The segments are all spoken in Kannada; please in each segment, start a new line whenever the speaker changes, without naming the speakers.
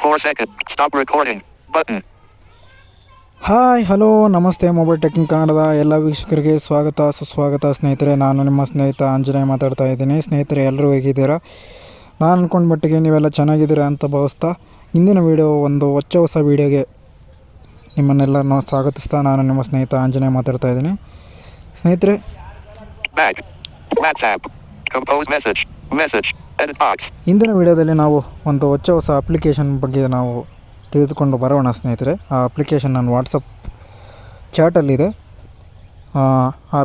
4 seconds. Stop recording. Button.
Hi hello ನಮಸ್ತೆ ಮೊಬೈಲ್ ಟೆಕ್ನಿಕ್ ಕನ್ನಡದ ಎಲ್ಲ ವೀಕ್ಷಕರಿಗೆ ಸ್ವಾಗತ ಸುಸ್ವಾಗತ ಸ್ನೇಹಿತರೆ. ನಾನು ನಿಮ್ಮ ಸ್ನೇಹಿತ ಆಂಜನೇಯ ಮಾತಾಡ್ತಾ ಇದ್ದೀನಿ. ಸ್ನೇಹಿತರೆ, ಎಲ್ಲರೂ ಹೇಗಿದ್ದೀರಾ? ನಾನು ಅಂದ್ಕೊಂಡ ಮಟ್ಟಿಗೆ ನೀವೆಲ್ಲ ಚೆನ್ನಾಗಿದ್ದೀರಾ ಅಂತ ಭಾವಿಸ್ತಾ ಇಂದಿನ ವೀಡಿಯೋ ಒಂದು ಹೊಸ ವೀಡಿಯೋಗೆ ನಿಮ್ಮನ್ನೆಲ್ಲ ಸ್ವಾಗತಿಸ್ತಾ ನಾನು ನಿಮ್ಮ ಸ್ನೇಹಿತ ಆಂಜನೇಯ ಮಾತಾಡ್ತಾ ಇದ್ದೀನಿ. ಸ್ನೇಹಿತರೆ,
Back. WhatsApp. Compose message. Message. Edit box.
ಇಂದಿನ ವೀಡಿಯೋದಲ್ಲಿ ನಾವು ಒಂದು ಹೊಸ ಅಪ್ಲಿಕೇಶನ್ ಬಗ್ಗೆ ನಾವು ತಿಳಿದುಕೊಂಡು ಬರೋಣ ಸ್ನೇಹಿತರೆ. ಆ ಅಪ್ಲಿಕೇಶನ್ ನನ್ನ ವಾಟ್ಸಪ್ ಚಾಟಲ್ಲಿದೆ. ಆ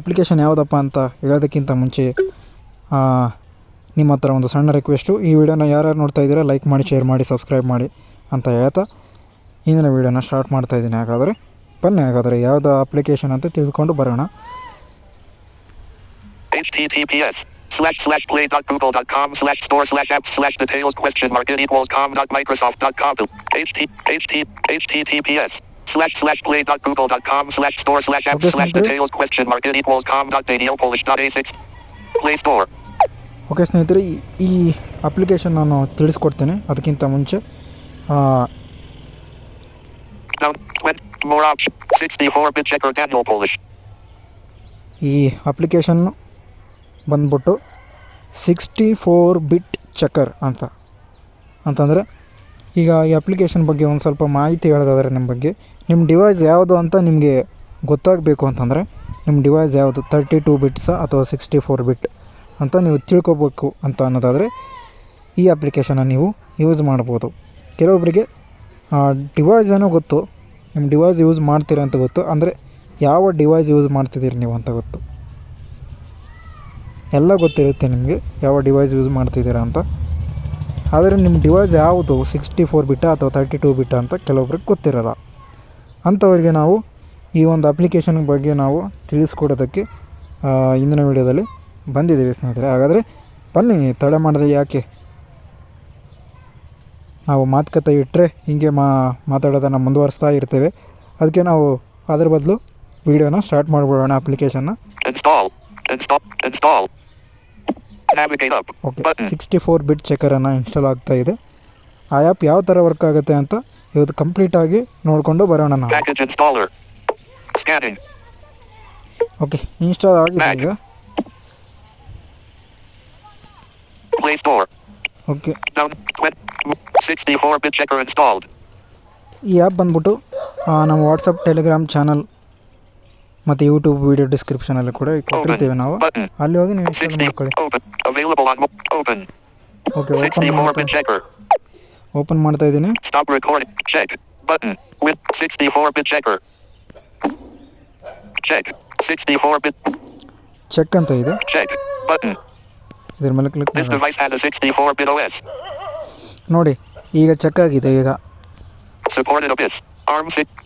ಅಪ್ಲಿಕೇಶನ್ ಯಾವುದಪ್ಪ ಅಂತ ಹೇಳೋದಕ್ಕಿಂತ ಮುಂಚೆ ನಿಮ್ಮ ಹತ್ರ ಒಂದು ಸಣ್ಣ ರಿಕ್ವೆಸ್ಟು. ಈ ವಿಡಿಯೋನ ಯಾರ್ಯಾರು ನೋಡ್ತಾ ಇದ್ದೀರಾ ಲೈಕ್ ಮಾಡಿ, ಶೇರ್ ಮಾಡಿ, ಸಬ್ಸ್ಕ್ರೈಬ್ ಮಾಡಿ ಅಂತ ಹೇಳ್ತಾ ಇಂದಿನ ವೀಡಿಯೋನ ಸ್ಟಾರ್ಟ್ ಮಾಡ್ತಾಯಿದ್ದೀನಿ. ಹಾಗಾದರೆ ಯಾವುದು ಅಪ್ಲಿಕೇಶನ್ ಅಂತ ತಿಳಿದುಕೊಂಡು ಬರೋಣ.
https://play.google.com/store/apps/details?com. https://play.google.com/store/apps/details?com.com.au Play Store.
Okay ಸ್ನೇಹಿತರೆ, ಈ ಅಪ್ಲಿಕೇಶನ್ ನಾನು ತಿಳಿಸ್ಕೊಡ್ತೇನೆ. ಅದಕ್ಕಿಂತ ಮುಂಚೆ
More options. 64-bit checker Daniel Polish.
ಈ ಅಪ್ಲಿಕೇಶನ್ ಬಂದ್ಬಿಟ್ಟು 64-ಬಿಟ್ ಚೆಕರ್ ಅಂತಂದರೆ, ಈಗ ಈ ಅಪ್ಲಿಕೇಶನ್ ಬಗ್ಗೆ ಒಂದು ಸ್ವಲ್ಪ ಮಾಹಿತಿ ಹೇಳೋದಾದರೆ ನಿಮ್ಮ ಡಿವೈಸ್ ಯಾವುದು ಅಂತ ನಿಮಗೆ ಗೊತ್ತಾಗಬೇಕು ಅಂತಂದರೆ, ನಿಮ್ಮ ಡಿವೈಸ್ ಯಾವುದು 32 ಬಿಟ್ಸಾ ಅಥವಾ 64 ಬಿಟ್ ಅಂತ ನೀವು ತಿಳ್ಕೊಬೇಕು ಅಂತ ಅನ್ನೋದಾದರೆ ಈ ಅಪ್ಲಿಕೇಶನ್ನ ನೀವು ಯೂಸ್ ಮಾಡ್ಬೋದು. ಕೆಲವೊಬ್ಬರಿಗೆ ಡಿವೈಸ್ ಏನೋ ಗೊತ್ತು, ನಿಮ್ಮ ಡಿವೈಸ್ ಯೂಸ್ ಮಾಡ್ತೀರಾ ಅಂತ ಗೊತ್ತು, ಅಂದರೆ ಯಾವ ಡಿವೈಸ್ ಯೂಸ್ ಮಾಡ್ತಿದ್ದೀರಿ ನೀವು ಅಂತ ಗೊತ್ತು, ಎಲ್ಲ ಗೊತ್ತಿರುತ್ತೆ ನಿಮಗೆ ಯಾವ ಡಿವೈಸ್ ಯೂಸ್ ಮಾಡ್ತಿದ್ದೀರಾ ಅಂತ. ಆದರೆ ನಿಮ್ಮ ಡಿವೈಸ್ ಯಾವುದು 64 ಬಿಟ್ಟ ಅಥವಾ 32 ಬಿಟ್ಟ ಅಂತ ಕೆಲವೊಬ್ರಿಗೆ ಗೊತ್ತಿರಲ್ಲ. ಅಂಥವ್ರಿಗೆ ನಾವು ಈ ಒಂದು ಅಪ್ಲಿಕೇಶನ್ ಬಗ್ಗೆ ನಾವು ತಿಳಿಸ್ಕೊಡೋದಕ್ಕೆ ಇಂದಿನ ವೀಡಿಯೋದಲ್ಲಿ ಬಂದಿದ್ದೀವಿ ಸ್ನೇಹಿತರೆ. ಹಾಗಾದರೆ ಬನ್ನಿ, ತಡ ಮಾಡದೆ ಯಾಕೆ, ನಾವು ಮಾತುಕತೆ ಇಟ್ಟರೆ ಹೀಗೆ ಮಾತಾಡೋದನ್ನು ಮುಂದುವರಿಸ್ತಾ ಇರ್ತೇವೆ. ಅದಕ್ಕೆ ನಾವು ಅದರ ಬದಲು ವೀಡಿಯೋನ ಸ್ಟಾರ್ಟ್ ಮಾಡಿಬಿಡೋಣ. ಅಪ್ಲಿಕೇಶನ್ನ
Install. Navigate up.
ಓಕೆ, 64-ಬಿಟ್ ಚೆಕರನ್ನು ಇನ್ಸ್ಟಾಲ್ ಆಗ್ತಾ ಇದೆ. ಆ ಆ್ಯಪ್ ಯಾವ ಥರ ವರ್ಕ್ ಆಗುತ್ತೆ ಅಂತ ಇವತ್ತು ಕಂಪ್ಲೀಟಾಗಿ ನೋಡಿಕೊಂಡು ಬರೋಣ ನಾವು.
Package installer. Scanning.
Okay, install ಆಗಿದೆ ಈಗ.
Play Store.
Okay,
64-bit checker installed.
ಈ ಆ್ಯಪ್ ಬಂದ್ಬಿಟ್ಟು ನಮ್ಮ ವಾಟ್ಸಪ್, ಟೆಲಿಗ್ರಾಮ್ ಚಾನಲ್ ಮತ್ತು ಯೂಟ್ಯೂಬ್ ವಿಡಿಯೋ ಡಿಸ್ಕ್ರಿಪ್ಷನಲ್ಲಿ ಕೂಡ ಕೊಟ್ಟಿರ್ತೀವಿ ನಾವು. ಅಲ್ಲಿ ಹೋಗಿ ನೀವು ಇನ್ಸ್ಟಾಲ್ ಮಾಡ್ಕೊಳ್ಳಿ. ಓಕೆ, ಓಪನ್ ಮಾಡ್ತಾ ಇದ್ದೀನಿ.
Stop recording. Check button with 64-bit checker. Check 64-bit.
Check ಅಂತ ಇದೆ.
Check button.
ಇದ್ರ ಮೇಲೆ ಕ್ಲಿಕ್
This
ಮಾಡಿ.
device has a 64-bit OS.
ನೋಡಿ, ಈಗ ಚೆಕ್ ಆಗಿದೆ. ಈಗ
Supported OS.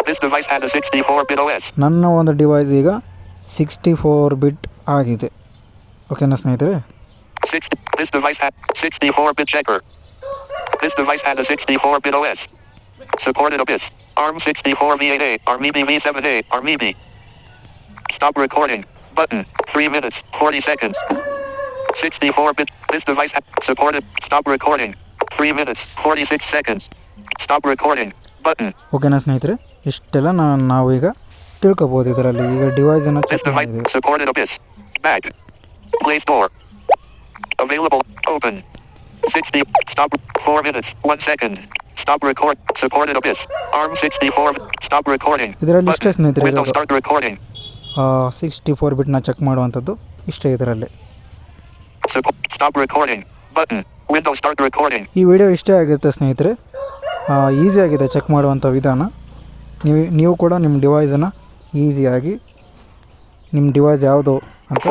This device has a 64-bit OS.
ನನ್ನ ಒಂದು ಡಿವೈಸ್ ಈಗ 64-ಬಿಟ್ ಆಗಿದೆ. ಓಕೆನಾ ಸ್ನೇಹಿತರೆ?
This device has 64-bit checker. This device has a 64-bit OS. Supported OS. ARM64 V8A, ARMEB V7A, ARMEB. Stop recording. Button. 3 minutes, 40 seconds. 64-bit. This device has supported. Stop recording. 3 minutes, 46 seconds. Stop recording. Button.
ಓಕೆನಾ ಸ್ನೇಹಿತರೆ, ಇಷ್ಟೆಲ್ಲ ನಾವು ಈಗ ತಿಳ್ಕೊಬೋದು ಇದರಲ್ಲಿ. ಈಗ ಡಿವೈಸನ್ನು ಚೆಕ್ ಮಾಡಿದ್ದೀವಿ.
Supported OS. Back. Play Store. Available. Open. 60. Stop. 4 minutes, 1 second. Stop record. Supported OS. ARM64. Stop recording.
ಇದರಲ್ಲಿ ಇಷ್ಟೇ ಸ್ನೇಹಿತರೆ.
Windows start recording.
64-ಬಿಟ್ನ ಚೆಕ್ ಮಾಡುವಂಥದ್ದು ಇಷ್ಟೇ ಇದರಲ್ಲಿ.
Stop recording. Button. Windows start recording.
ಈ ವಿಡಿಯೋ ಇಷ್ಟೇ ಆಗಿರುತ್ತೆ ಸ್ನೇಹಿತರೆ. ಈಸಿಯಾಗಿದೆ ಚೆಕ್ ಮಾಡುವಂಥ ವಿಧಾನ. ನೀವು ಕೂಡ ನಿಮ್ಮ ಡಿವೈಸನ್ನು ಈಸಿಯಾಗಿ ನಿಮ್ಮ ಡಿವೈಸ್ ಯಾವುದು ಅಂತ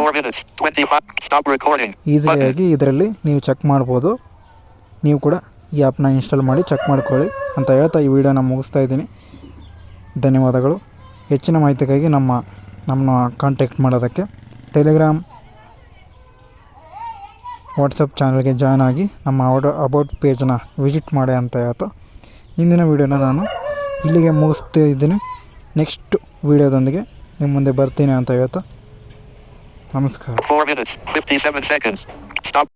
ಈಸಿಯಾಗಿ ಇದರಲ್ಲಿ ನೀವು ಚೆಕ್ ಮಾಡ್ಬೋದು. ನೀವು ಕೂಡ ಈ ಆ್ಯಪ್ನ ಇನ್ಸ್ಟಾಲ್ ಮಾಡಿ ಚೆಕ್ ಮಾಡ್ಕೊಳ್ಳಿ ಅಂತ ಹೇಳ್ತಾ ಈ ವಿಡಿಯೋನ ಮುಗಿಸ್ತಾ ಇದ್ದೀನಿ. ಧನ್ಯವಾದಗಳು. ಹೆಚ್ಚಿನ ಮಾಹಿತಿಗಾಗಿ ನಮ್ಮ ಕಾಂಟ್ಯಾಕ್ಟ್ ಮಾಡೋದಕ್ಕೆ ಟೆಲಿಗ್ರಾಮ್, ವಾಟ್ಸಪ್ ಚಾನಲ್ಗೆ ಜಾಯ್ನ್ ಆಗಿ ನಮ್ಮ ಅಬೌಟ್ ಪೇಜನ್ನ ವಿಸಿಟ್ ಮಾಡಿ ಅಂತ ಹೇಳ್ತಾ ಇಂದಿನ ವೀಡಿಯೋನ ನಾನು ಇಲ್ಲಿಗೆ ಮುಗಿಸ್ತಾ ಇದ್ದೀನಿ. ನೆಕ್ಸ್ಟ್ ವೀಡಿಯೋದೊಂದಿಗೆ ನಿಮ್ಮ ಮುಂದೆ ಬರ್ತೀನಿ ಅಂತ ಹೇಳ್ತಾ ನಮಸ್ಕಾರ.
4 minutes, 57 seconds. Stop.